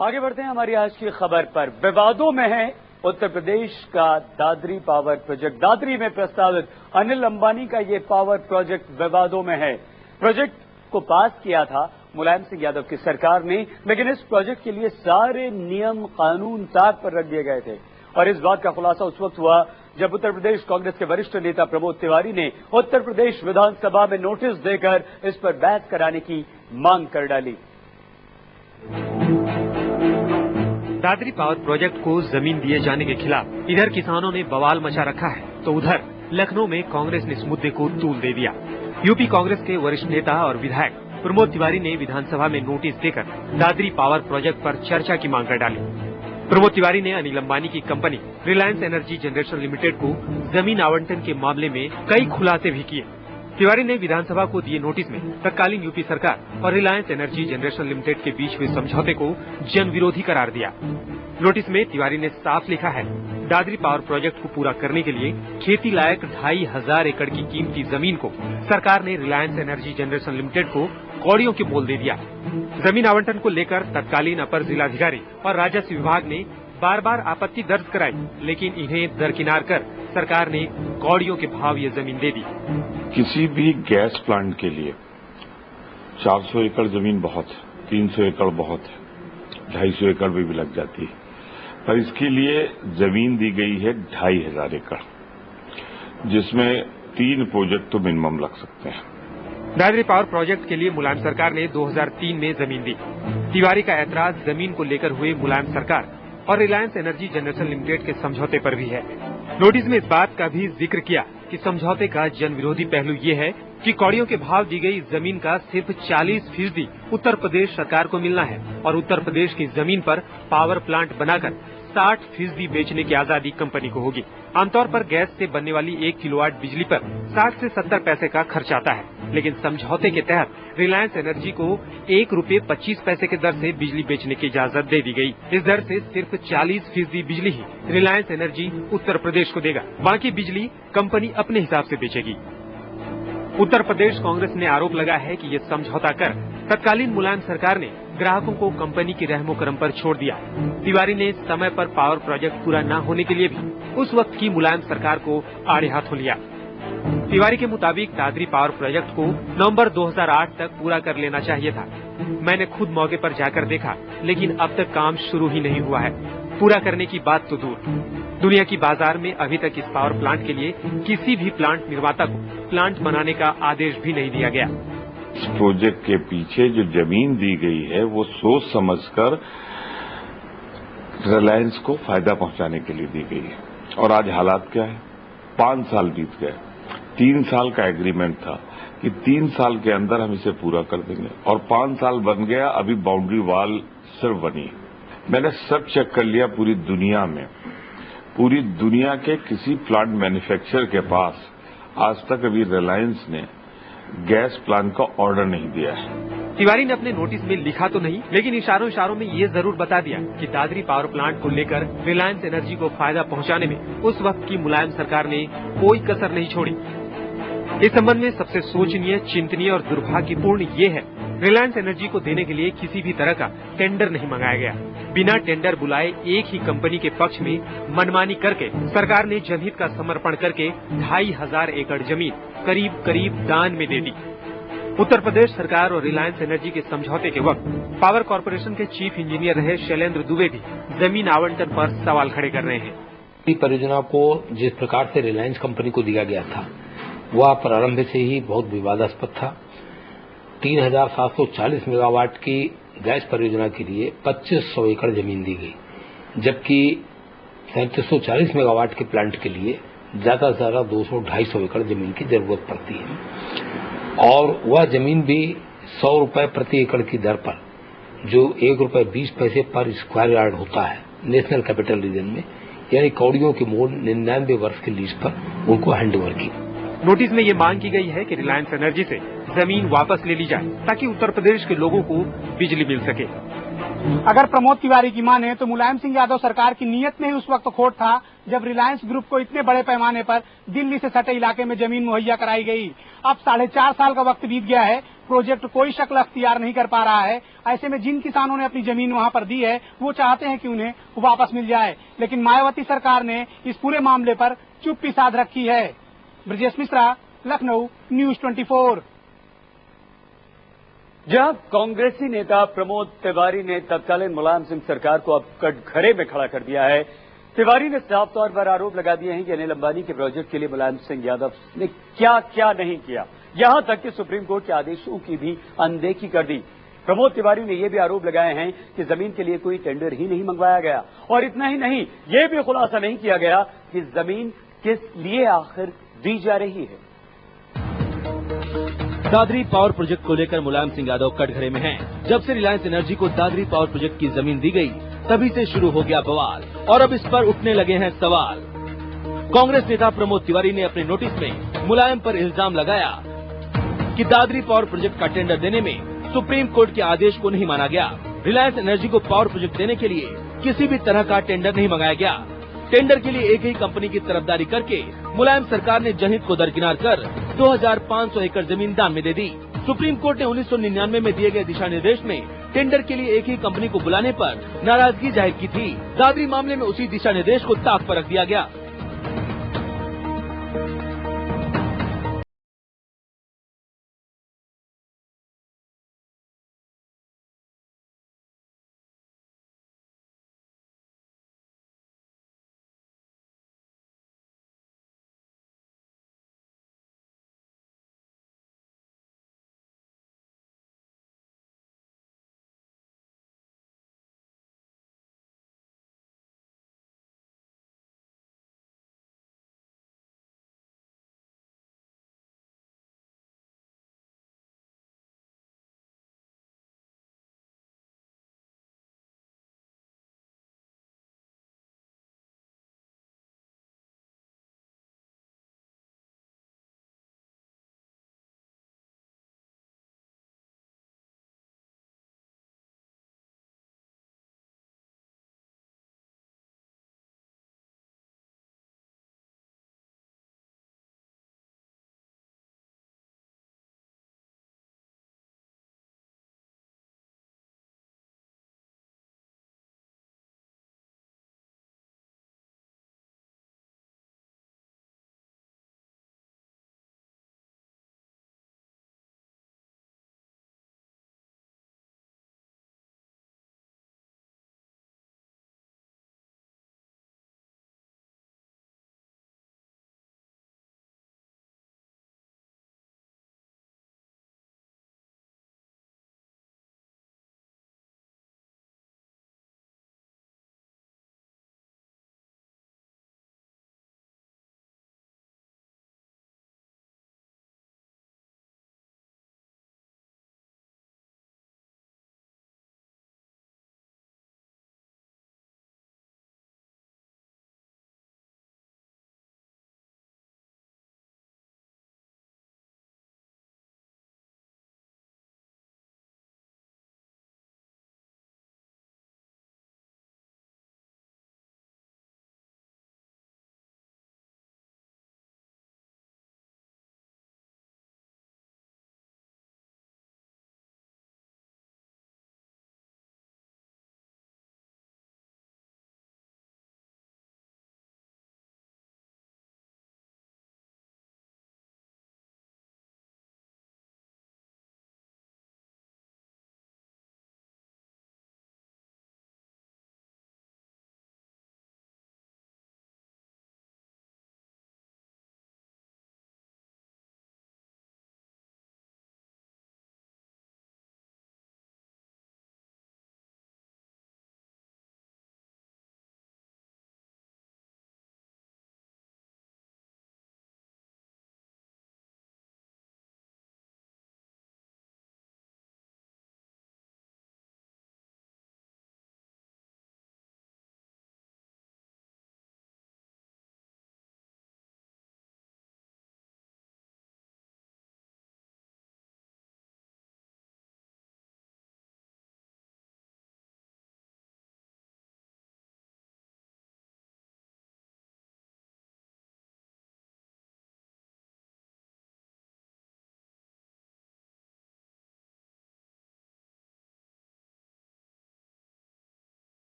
आगे बढ़ते हैं हमारी आज की खबर पर। विवादों में है उत्तर प्रदेश का दादरी पावर प्रोजेक्ट। दादरी में प्रस्तावित अनिल अंबानी का ये पावर प्रोजेक्ट विवादों में है। प्रोजेक्ट को पास किया था मुलायम सिंह यादव की सरकार ने, लेकिन इस प्रोजेक्ट के लिए सारे नियम कानून ताक पर रख दिए गए थे। और इस बात का खुलासा उस वक्त हुआ जब उत्तर प्रदेश कांग्रेस के वरिष्ठ नेता प्रमोद तिवारी ने उत्तर प्रदेश विधानसभा में नोटिस देकर इस पर बहस कराने की मांग कर डाली। दादरी पावर प्रोजेक्ट को जमीन दिए जाने के खिलाफ इधर किसानों ने बवाल मचा रखा है, तो उधर लखनऊ में कांग्रेस ने इस मुद्दे को तूल दे दिया। यूपी कांग्रेस के वरिष्ठ नेता और विधायक प्रमोद तिवारी ने विधानसभा में नोटिस देकर दादरी पावर प्रोजेक्ट पर चर्चा की मांग कर डाली। प्रमोद तिवारी ने अनिल अंबानी की company Reliance energy generation limited को जमीन आवंटन के मामले में कई खुलासे भी किए। तिवारी ने विधानसभा को दिए नोटिस में तत्कालीन यूपी सरकार और रिलायंस एनर्जी जनरेशन लिमिटेड के बीच हुए समझौते को जन विरोधी करार दिया। नोटिस में तिवारी ने साफ लिखा है, दादरी पावर प्रोजेक्ट को पूरा करने के लिए खेती लायक 2500 एकड़ की कीमती जमीन को सरकार ने रिलायंस एनर्जी जनरेशन लिमिटेड को कौड़ियों के मोल दे दिया। जमीन आवंटन को लेकर तत्कालीन अपर जिलाधिकारी और राजस्व विभाग ने बार बार आपत्ति दर्ज कराई, लेकिन इन्हें दरकिनार कर सरकार ने कौड़ियों के भाव ये जमीन दे दी। किसी भी गैस प्लांट के लिए 400 एकड़ जमीन बहुत है, 300 एकड़ बहुत है, 250 एकड़ भी लग जाती है, पर इसके लिए जमीन दी गई है 2500 एकड़, जिसमें 3 प्रोजेक्ट तो मिनिमम लग सकते हैं। दादरी पावर प्रोजेक्ट के लिए मुलायम सरकार ने 2003 में जमीन दी। तिवारी का ऐतराज जमीन को लेकर हुए मुलायम सरकार और रिलायंस एनर्जी जनरेशन लिमिटेड के समझौते पर भी है। नोटिस में इस बात का भी जिक्र किया कि समझौते का जन विरोधी पहलू ये है कि कौड़ियों के भाव दी गई जमीन का सिर्फ 40% उत्तर प्रदेश सरकार को मिलना है और उत्तर प्रदेश की जमीन पर पावर प्लांट बनाकर 60% बेचने की आजादी कंपनी को होगी। आमतौर पर गैस से बनने वाली 1 किलोवाट बिजली पर 60 से 70 पैसे का खर्च आता है, लेकिन समझौते के तहत रिलायंस एनर्जी को ₹1.25 की दर से बिजली बेचने की इजाजत दे दी गई। इस दर से सिर्फ 40% बिजली ही रिलायंस एनर्जी उत्तर प्रदेश को देगा, बाकी बिजली कंपनी अपने हिसाब से बेचेगी। उत्तर प्रदेश कांग्रेस ने आरोप लगाया है कि ये समझौता कर तत्कालीन मुलायम सरकार ने ग्राहकों को कंपनी की रहमो करम पर छोड़ दिया। तिवारी ने समय पर पावर प्रोजेक्ट पूरा न होने के लिए भी उस वक्त की मुलायम सरकार को आड़े हाथों लिया। तिवारी के मुताबिक दादरी पावर प्रोजेक्ट को नवंबर 2008 तक पूरा कर लेना चाहिए था। मैंने खुद मौके पर जाकर देखा, लेकिन अब तक काम शुरू ही नहीं हुआ है। पूरा करने की बात तो दूर, दुनिया की बाजार में अभी तक इस पावर प्लांट के लिए किसी भी प्लांट निर्माता को प्लांट बनाने का आदेश भी नहीं दिया गया। इस प्रोजेक्ट के पीछे जो जमीन दी गई है वो सोच समझकर रिलायंस को फायदा पहुंचाने के लिए दी गई है। और आज हालात क्या है? 5 साल बीत गए, 3 साल का एग्रीमेंट था कि 3 साल के अंदर हम इसे पूरा कर देंगे, और 5 साल बन गया, अभी बाउंड्री वॉल सिर्फ बनी। मैंने सब चेक कर लिया पूरी दुनिया में, पूरी दुनिया के किसी प्लांट मैन्युफैक्चरर के पास आज तक अभी रिलायंस ने गैस प्लांट का ऑर्डर नहीं दिया है। तिवारी ने अपने नोटिस में लिखा तो नहीं, लेकिन इशारों इशारों में ये जरूर बता दिया कि दादरी पावर प्लांट को लेकर रिलायंस एनर्जी को फायदा पहुंचाने में उस वक्त की मुलायम सरकार ने कोई कसर नहीं छोड़ी। इस संबंध में सबसे सोचनीय, चिंतनीय और दुर्भाग्यपूर्ण ये है, रिलायंस एनर्जी को देने के लिए किसी भी तरह का टेंडर नहीं मंगाया गया। बिना टेंडर बुलाए एक ही कंपनी के पक्ष में मनमानी करके सरकार ने जनहित का समर्पण करके 2500 एकड़ जमीन करीब करीब दान में दे दी। उत्तर प्रदेश सरकार और रिलायंस एनर्जी के समझौते के वक्त पावर कॉर्पोरेशन के चीफ इंजीनियर रहे शैलेंद्र दुबे भी जमीन आवंटन पर सवाल खड़े कर रहे हैं। परियोजना को जिस प्रकार से रिलायंस कंपनी को दिया गया था वह प्रारंभ से ही बहुत विवादास्पद था। 3740 मेगावाट की गैस परियोजना के लिए 2500 एकड़ जमीन दी गई, जबकि 3740 मेगावाट के प्लांट के लिए ज्यादा से ज्यादा 200-250 एकड़ जमीन की जरूरत पड़ती है, और वह जमीन भी 100 रुपए प्रति एकड़ की दर पर, जो ₹1.20 पर स्क्वायर यार्ड होता है नेशनल कैपिटल रीजन में, यानी कौड़ियों के मोल 99 वर्ष के लीज पर उनको हैंडओवर की। नोटिस में ये मांग की गई है कि रिलायंस एनर्जी से जमीन वापस ले ली जाए ताकि उत्तर प्रदेश के लोगों को बिजली मिल सके। अगर प्रमोद तिवारी की माने तो मुलायम सिंह यादव सरकार की नीयत में ही उस वक्त खोट था जब रिलायंस ग्रुप को इतने बड़े पैमाने पर दिल्ली से सटे इलाके में जमीन मुहैया कराई गई। अब 4.5 साल का वक्त बीत गया है, प्रोजेक्ट कोई शक्ल अख्तियार नहीं कर पा रहा है। ऐसे में जिन किसानों ने अपनी जमीन वहां पर दी है वो चाहते हैं कि उन्हें वापस मिल जाए, लेकिन मायावती सरकार ने इस पूरे मामले पर चुप्पी साध रखी है। ब्रजेश मिश्रा, लखनऊ, न्यूज 24। जहां कांग्रेसी नेता प्रमोद तिवारी ने तत्कालीन मुलायम सिंह सरकार को अब कटघरे में खड़ा कर दिया है। तिवारी ने साफ तौर पर आरोप लगा दिए हैं कि अनिल अंबानी के प्रोजेक्ट के लिए मुलायम सिंह यादव ने क्या क्या नहीं किया, यहां तक कि सुप्रीम कोर्ट के आदेशों की भी अनदेखी कर दी। प्रमोद तिवारी ने यह भी आरोप लगाए हैं कि जमीन के लिए कोई टेंडर ही नहीं मंगवाया गया, और इतना ही नहीं, यह भी खुलासा नहीं किया गया कि जमीन किस लिए आखिर दी जा रही है। दादरी पावर प्रोजेक्ट को लेकर मुलायम सिंह यादव कटघरे में हैं। जब से रिलायंस एनर्जी को दादरी पावर प्रोजेक्ट की जमीन दी गई, तभी से शुरू हो गया बवाल, और अब इस पर उठने लगे हैं सवाल। कांग्रेस नेता प्रमोद तिवारी ने अपने नोटिस में मुलायम पर इल्जाम लगाया कि दादरी पावर प्रोजेक्ट का टेंडर देने में सुप्रीम कोर्ट के आदेश को नहीं माना गया। रिलायंस एनर्जी को पावर प्रोजेक्ट देने के लिए किसी भी तरह का टेंडर नहीं मंगाया गया। टेंडर के लिए एक ही कंपनी की तरफदारी करके मुलायम सरकार ने जनहित को दरकिनार कर 2500 एकड़ जमीन दान में दे दी। सुप्रीम कोर्ट ने 1999 में दिए गए दिशा निर्देश में टेंडर के लिए एक ही कंपनी को बुलाने पर नाराजगी जाहिर की थी। दादरी मामले में उसी दिशा निर्देश को ताक पर रख दिया गया।